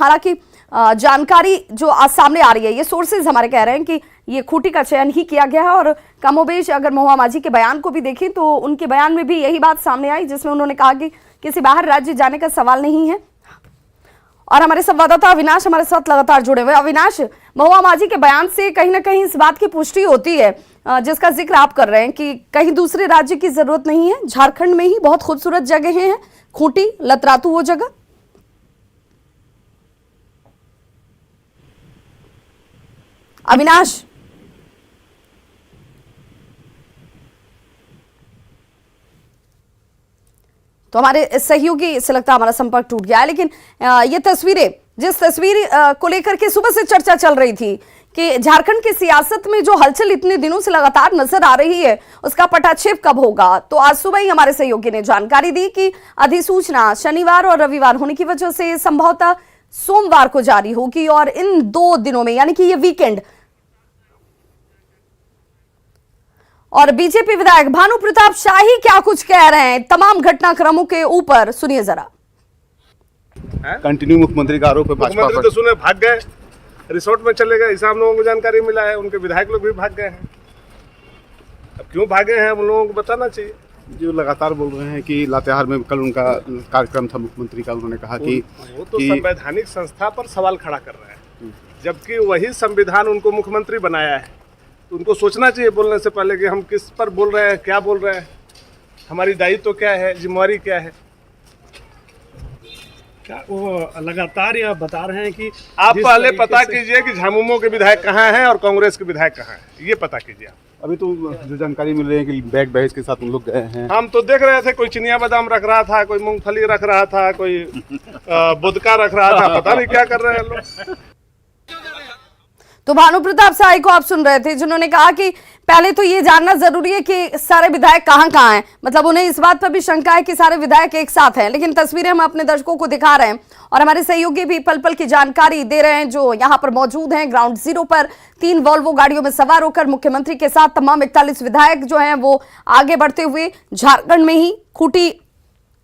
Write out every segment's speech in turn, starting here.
हालांकि जानकारी जो आज सामने आ रही है, ये सोर्सेज हमारे कह रहे हैं कि ये खूंटी का चयन ही किया गया है। और कमोबेश अगर महुआ माझी के बयान को भी देखें तो उनके बयान में भी यही बात सामने आई, जिसमें उन्होंने कहा कि किसी बाहर राज्य जाने का सवाल नहीं है। और हमारे संवाददाता अविनाश हमारे साथ लगातार जुड़े हुए। अविनाश, महुआ माझी के बयान से कहीं ना कहीं इस बात की पुष्टि होती है जिसका जिक्र आप कर रहे हैं कि कहीं दूसरे राज्य की जरूरत नहीं है, झारखंड में ही बहुत खूबसूरत जगह हैं, खूंटी, लतरातू वो जगह। अविनाश, तो हमारे सहयोगी से लगता है हमारा संपर्क टूट गया है। लेकिन ये तस्वीरें, जिस तस्वीर को लेकर के सुबह से चर्चा चल रही थी कि झारखंड की सियासत में जो हलचल इतने दिनों से लगातार नजर आ रही है उसका पटाक्षेप कब होगा, तो आज सुबह ही हमारे सहयोगी ने जानकारी दी कि अधिसूचना शनिवार और रविवार होने की वजह से संभवतः सोमवार को जारी होगी। और इन 2 दिनों में, यानी कि ये वीकेंड, और बीजेपी विधायक भानु प्रताप शाही क्या कुछ कह रहे हैं तमाम घटनाक्रमों के ऊपर, सुनिए जरा। कंटिन्यू मुख्यमंत्री का आरोप है, मुख्यमंत्री तो सुने भाग गए, रिसोर्ट में चले गए, ऐसा हम लोगों को जानकारी मिला है। उनके विधायक लोग भी भाग गए हैं। अब क्यों भागे हैं हम लोगों को बताना चाहिए। जो लगातार बोल रहे हैं कि लातेहार में कल उनका कार्यक्रम था मुख्यमंत्री का, उन्होंने कहा कि वो तो संवैधानिक संस्था पर सवाल खड़ा कर रहे हैं, जबकि वही संविधान उनको मुख्यमंत्री बनाया है। तो उनको सोचना चाहिए बोलने से पहले कि हम किस पर बोल रहे हैं, क्या बोल रहे हैं, हमारी दायित्व तो क्या है, जिम्मेवारी क्या है। क्या वो लगातार यह बता रहे हैं कि आप पहले पता कीजिए कि झामुमो के विधायक कहाँ हैं और कांग्रेस के विधायक कहाँ हैं, ये पता कीजिए आप। अभी तो जो जानकारी मिल रही है कि बैग बहज के साथ उन लोग गए हैं। हम तो देख रहे थे, कोई चिनिया बादाम रख रहा था, कोई मूंगफली रख रहा था, कोई बुदका रख रहा था, पता नहीं क्या कर रहे हैं लोग। तो भानु प्रताप शाही को आप सुन रहे थे, जिन्होंने कहा कि पहले तो ये जानना जरूरी है कि सारे विधायक कहाँ हैं। मतलब उन्हें इस बात पर भी शंका है कि सारे विधायक एक साथ हैं, लेकिन तस्वीरें हम अपने दर्शकों को दिखा रहे हैं और हमारे सहयोगी भी पल पल की जानकारी दे रहे हैं जो यहाँ पर मौजूद हैं। ग्राउंड जीरो पर 3 वॉल्वो गाड़ियों में सवार होकर मुख्यमंत्री के साथ तमाम 41 विधायक जो हैं वो आगे बढ़ते हुए झारखंड में ही खूंटी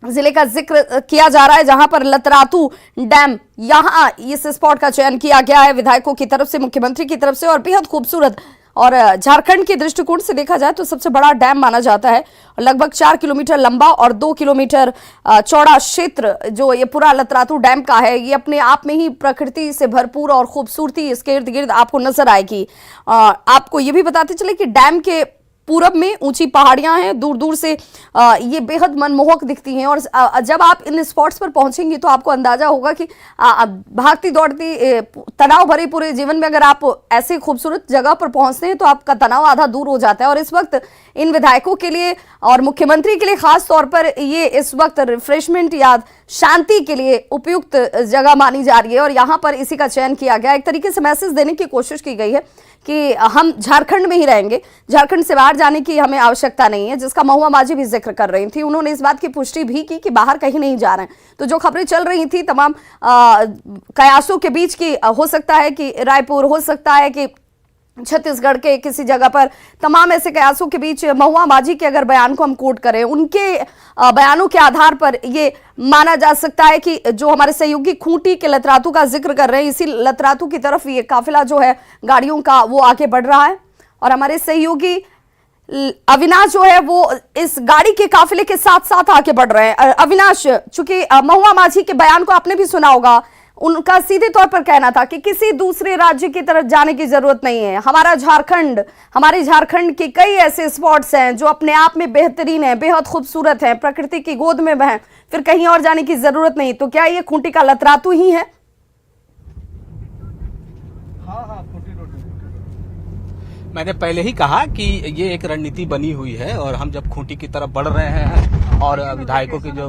जिले का जिक्र किया जा रहा है, जहां पर लतरातू डैम, यहां इस स्पॉट का चयन किया गया है विधायकों की तरफ से, मुख्यमंत्री की तरफ से। और बेहद खूबसूरत और झारखंड के दृष्टिकोण से देखा जाए तो सबसे बड़ा डैम माना जाता है। लगभग 4 किलोमीटर लंबा और 2 किलोमीटर चौड़ा क्षेत्र जो ये पूरा लतरातू डैम का है, ये अपने आप में ही प्रकृति से भरपूर और खूबसूरती इसके इर्द गिर्द आपको नजर आएगी। आपको ये भी बताते चले कि डैम के पूरब में ऊंची पहाड़ियां हैं, दूर दूर से ये बेहद मनमोहक दिखती हैं। और जब आप इन स्पॉट्स पर पहुंचेंगे तो आपको अंदाजा होगा कि भागती दौड़ती तनाव भरे पूरे जीवन में अगर आप ऐसे खूबसूरत जगह पर पहुंचते हैं तो आपका तनाव आधा दूर हो जाता है। और इस वक्त इन विधायकों के लिए और मुख्यमंत्री के लिए खास तौर पर ये इस वक्त रिफ्रेशमेंट या शांति के लिए उपयुक्त जगह मानी जा रही है और यहाँ पर इसी का चयन किया गया। एक तरीके से मैसेज देने की कोशिश की गई है कि हम झारखंड में ही रहेंगे, झारखंड से बाहर जाने की हमें आवश्यकता नहीं है, जिसका महुआ माझी भी जिक्र कर रही थी। उन्होंने इस बात की पुष्टि भी की कि बाहर कहीं नहीं जा रहे हैं। तो जो खबरें चल रही थी तमाम कयासों के बीच की, हो सकता है कि रायपुर, हो सकता है कि छत्तीसगढ़ के किसी जगह पर, तमाम ऐसे कयासों के बीच महुआ माझी के अगर बयान को हम कोट करें, उनके बयानों के आधार पर ये माना जा सकता है कि जो हमारे सहयोगी खूंटी के लतरातू का जिक्र कर रहे हैं, इसी लतरातू की तरफ ये काफिला जो है गाड़ियों का वो आगे बढ़ रहा है। और हमारे सहयोगी अविनाश जो है वो इस गाड़ी के काफिले के साथ साथ आगे बढ़ रहे हैं। अविनाश, चूंकि महुआ माझी के बयान को आपने भी सुना होगा, उनका सीधे तौर पर कहना था कि किसी दूसरे राज्य की तरफ जाने की जरूरत नहीं है, हमारा झारखंड, हमारे झारखंड के कई ऐसे स्पॉट्स हैं जो अपने आप में बेहतरीन हैं, बेहद खूबसूरत हैं, प्रकृति की गोद में हैं, फिर कहीं और जाने की जरूरत नहीं। तो क्या ये खूंटी का लतरातू ही है? मैंने पहले ही कहा कि ये एक रणनीति बनी हुई है और हम जब खूंटी की तरफ बढ़ रहे हैं और विधायकों की जो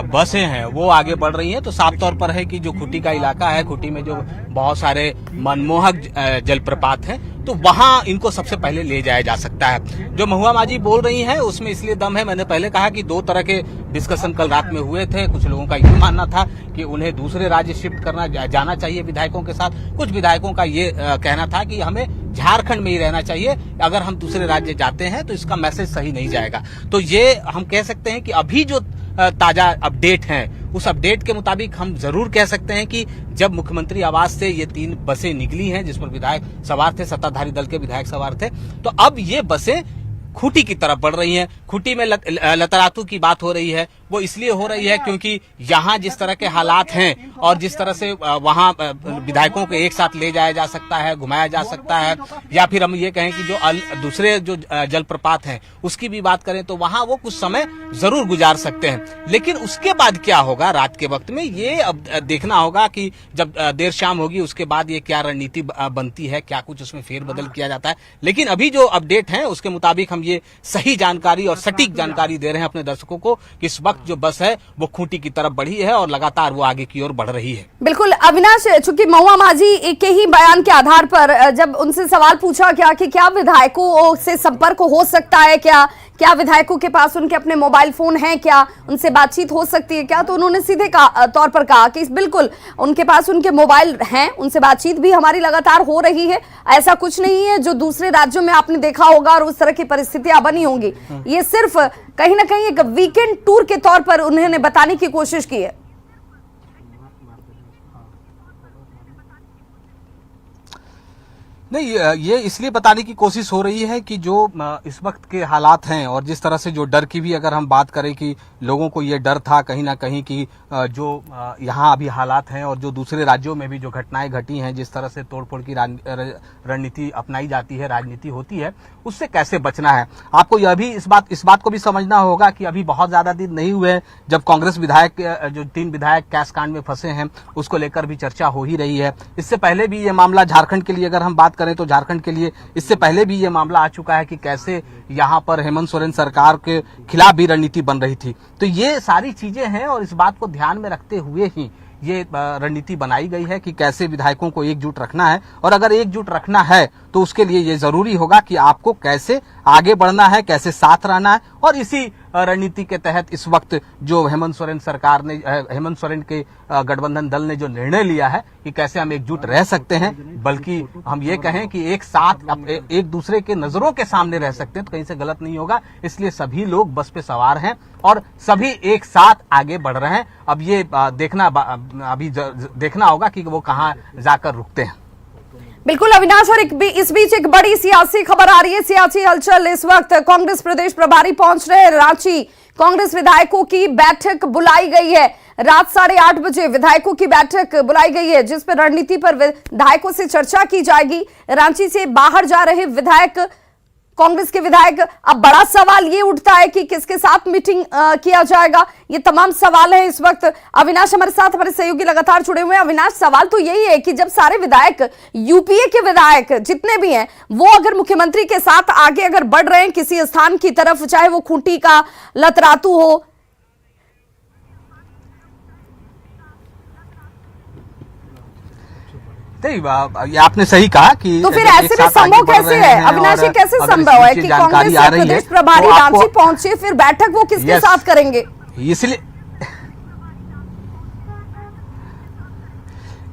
बसें हैं वो आगे बढ़ रही हैं, तो साफ तौर पर है कि जो खूंटी का इलाका है, खूंटी में जो बहुत सारे मनमोहक जलप्रपात हैं, तो वहां इनको सबसे पहले ले जाया जा सकता है। जो महुआ माझी बोल रही हैं उसमें इसलिए दम है, मैंने पहले कहा कि 2 तरह के डिस्कशन कल रात में हुए थे। कुछ लोगों का ये मानना था कि उन्हें दूसरे राज्य शिफ्ट करना जाना चाहिए विधायकों के साथ, कुछ विधायकों का ये कहना था कि हमें झारखंड में ही रहना चाहिए, अगर हम दूसरे राज्य जाते हैं तो इसका मैसेज सही नहीं जाएगा। तो ये हम कह सकते हैं कि अभी जो ताजा अपडेट हैं उस अपडेट के मुताबिक हम जरूर कह सकते हैं कि जब मुख्यमंत्री आवास से ये 3 बसें निकली हैं जिस पर विधायक सवार थे, सत्ताधारी दल के विधायक सवार थे, तो अब ये बसें खूंटी की तरफ बढ़ रही हैं। खूंटी में लतरातू की बात हो रही है, वो इसलिए हो रही है क्योंकि यहाँ जिस तरह के हालात हैं और जिस तरह से वहाँ विधायकों को एक साथ ले जाया जा सकता है, घुमाया जा सकता है, या फिर हम ये कहें कि जो दूसरे जो जलप्रपात हैं उसकी भी बात करें तो वहाँ वो कुछ समय जरूर गुजार सकते हैं। लेकिन उसके बाद क्या होगा रात के वक्त में, ये अब देखना होगा कि जब देर शाम होगी उसके बाद ये क्या रणनीति बनती है, क्या कुछ उसमें फेरबदल किया जाता है। लेकिन अभी जो अपडेट है उसके मुताबिक हम ये सही जानकारी और सटीक जानकारी दे रहे हैं अपने दर्शकों को कि इस वक्त जो बस है वो खूंटी की तरफ बढ़ी है और लगातार वो आगे की ओर बढ़ रही है। बिल्कुल अविनाश, चूंकि महुआ माझी के ही बयान के आधार पर जब उनसे सवाल पूछा गया कि क्या विधायकों से संपर्क हो सकता है, क्या विधायकों के पास उनके अपने मोबाइल फोन हैं, क्या उनसे बातचीत हो सकती है क्या, तो उन्होंने सीधे तौर पर कहा कि बिल्कुल उनके पास उनके मोबाइल हैं, उनसे बातचीत भी हमारी लगातार हो रही है। ऐसा कुछ नहीं है जो दूसरे राज्यों में आपने देखा होगा और उस तरह की परिस्थितियां बनी होंगी। ये सिर्फ कहीं ना कहीं एक वीकेंड टूर के तौर पर उन्होंने बताने की कोशिश की है। नहीं, ये इसलिए बताने की कोशिश हो रही है कि जो इस वक्त के हालात हैं और जिस तरह से जो डर की भी अगर हम बात करें कि लोगों को ये डर था कहीं ना कहीं कि जो यहाँ अभी हालात हैं और जो दूसरे राज्यों में भी जो घटनाएं घटी हैं, जिस तरह से तोड़फोड़ की रणनीति अपनाई जाती है, राजनीति होती है, उससे कैसे बचना है। आपको यह भी इस बात को भी समझना होगा कि अभी बहुत ज्यादा दिन नहीं हुए जब कांग्रेस विधायक जो 3 विधायक कैश कांड में फंसे हैं उसको लेकर भी चर्चा हो ही रही है। इससे पहले भी ये मामला झारखंड के लिए अगर हम बात करें तो झारखंड के लिए इससे पहले भी ये मामला आ चुका है कि कैसे यहाँ पर हेमंत सोरेन सरकार के खिलाफ भी रणनीति बन रही थी। तो ये सारी चीजें हैं और इस बात को ध्यान में रखते हुए ही ये रणनीति बनाई गई है कि कैसे विधायकों को एकजुट रखना है, और अगर एकजुट रखना है तो उसके लिए ये जरूरी होगा कि आपको कैसे आगे बढ़ना है, कैसे साथ रहना है। और इसी रणनीति के तहत इस वक्त जो हेमंत सोरेन सरकार ने, हेमंत सोरेन के गठबंधन दल ने जो निर्णय लिया है कि कैसे हम एकजुट रह सकते हैं, बल्कि हम ये कहें कि एक साथ एक दूसरे के नजरों के सामने रह सकते हैं, तो कहीं से गलत नहीं होगा। इसलिए सभी लोग बस पे सवार हैं और सभी एक साथ आगे बढ़ रहे हैं। अब ये देखना होगा कि वो कहाँ जाकर रुकते हैं। बिल्कुल अविनाश, और इस बीच एक बड़ी सियासी खबर आ रही है, सियासी हलचल। इस वक्त कांग्रेस प्रदेश प्रभारी पहुंच रहे हैं रांची। कांग्रेस विधायकों की बैठक बुलाई गई है, रात 8:30 बजे विधायकों की बैठक बुलाई गई है जिस पर रणनीति पर विधायकों से चर्चा की जाएगी। रांची से बाहर जा रहे विधायक, कांग्रेस के विधायक, अब बड़ा सवाल ये उठता है कि किसके साथ मीटिंग किया जाएगा। ये तमाम सवाल हैं इस वक्त। अविनाश हमारे साथ, हमारे सहयोगी लगातार जुड़े हुए हैं। अविनाश, सवाल तो यही है कि जब सारे विधायक, यूपीए के विधायक जितने भी हैं, वो अगर मुख्यमंत्री के साथ आगे अगर बढ़ रहे हैं किसी स्थान की तरफ, चाहे वो खूंटी का लतरातू हो, ये आपने सही कहा कि तो फिर ऐसे में संभव कैसे है अविनाश, ये कैसे संभव है कि कांग्रेस के प्रदेश प्रभारी रांची पहुंचे, फिर बैठक वो किसके साथ करेंगे? इसलिए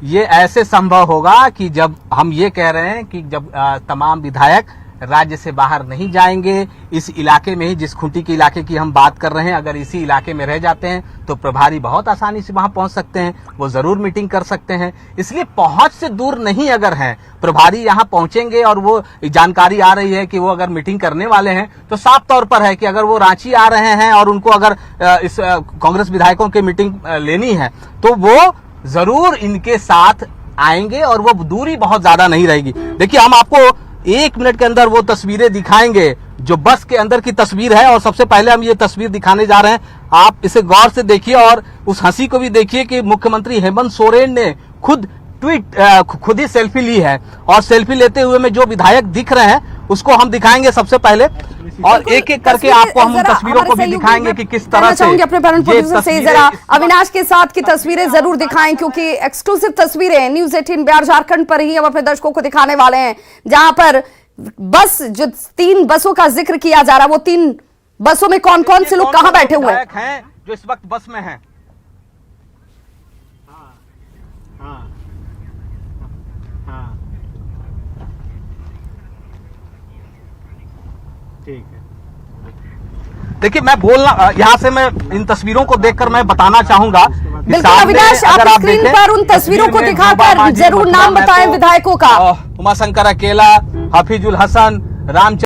ये ऐसे संभव होगा कि जब हम ये कह रहे हैं कि जब तमाम विधायक राज्य से बाहर नहीं जाएंगे, इस इलाके में ही, जिस खूंटी के इलाके की हम बात कर रहे हैं, अगर इसी इलाके में रह जाते हैं तो प्रभारी बहुत आसानी से वहां पहुंच सकते हैं, वो जरूर मीटिंग कर सकते हैं। इसलिए पहुंच से दूर नहीं अगर हैं प्रभारी, यहां पहुंचेंगे और वो जानकारी आ रही है कि वो अगर मीटिंग करने वाले हैं तो साफ तौर पर है कि अगर वो रांची आ रहे हैं और उनको अगर इस कांग्रेस विधायकों की मीटिंग लेनी है तो वो जरूर इनके साथ आएंगे और वो दूरी बहुत ज्यादा नहीं रहेगी। देखिए, हम आपको 1 मिनट के अंदर वो तस्वीरें दिखाएंगे जो बस के अंदर की तस्वीर है, और सबसे पहले हम ये तस्वीर दिखाने जा रहे हैं। आप इसे गौर से देखिए और उस हंसी को भी देखिए कि मुख्यमंत्री हेमंत सोरेन ने खुद ही सेल्फी ली है, और सेल्फी लेते हुए में जो विधायक दिख रहे हैं उसको हम दिखाएंगे सबसे पहले, और एक एक करके आपको हम उन तस्वीरों को भी दिखाएंगे कि किस तरह से अपने पैनल प्रोड्यूसर से जरा अविनाश के साथ की तस्वीरें जरूर दिखाएं, क्योंकि एक्सक्लूसिव तस्वीरें न्यूज़ 18 बिहार झारखंड पर ही हम अपने दर्शकों को दिखाने वाले हैं, जहां पर बस जो 3 बसों का जिक्र किया जा रहा है, वो 3 बसों में कौन कौन से लोग कहां बैठे हुए हैं जो इस वक्त बस में हैं। ठीक है, देखिए, मैं बोलना यहाँ से मैं इन तस्वीरों को देखकर मैं बताना चाहूंगा बिल्कुल सामने अविनाश, आप अगर स्क्रीन देखें, पर उन तस्वीरों को में दिखाकर बाबाजी, जरूर नाम मथुरा बताएं महतो, विधायकों का। उमाशंकर अकेला, हफीजुल हसन, राम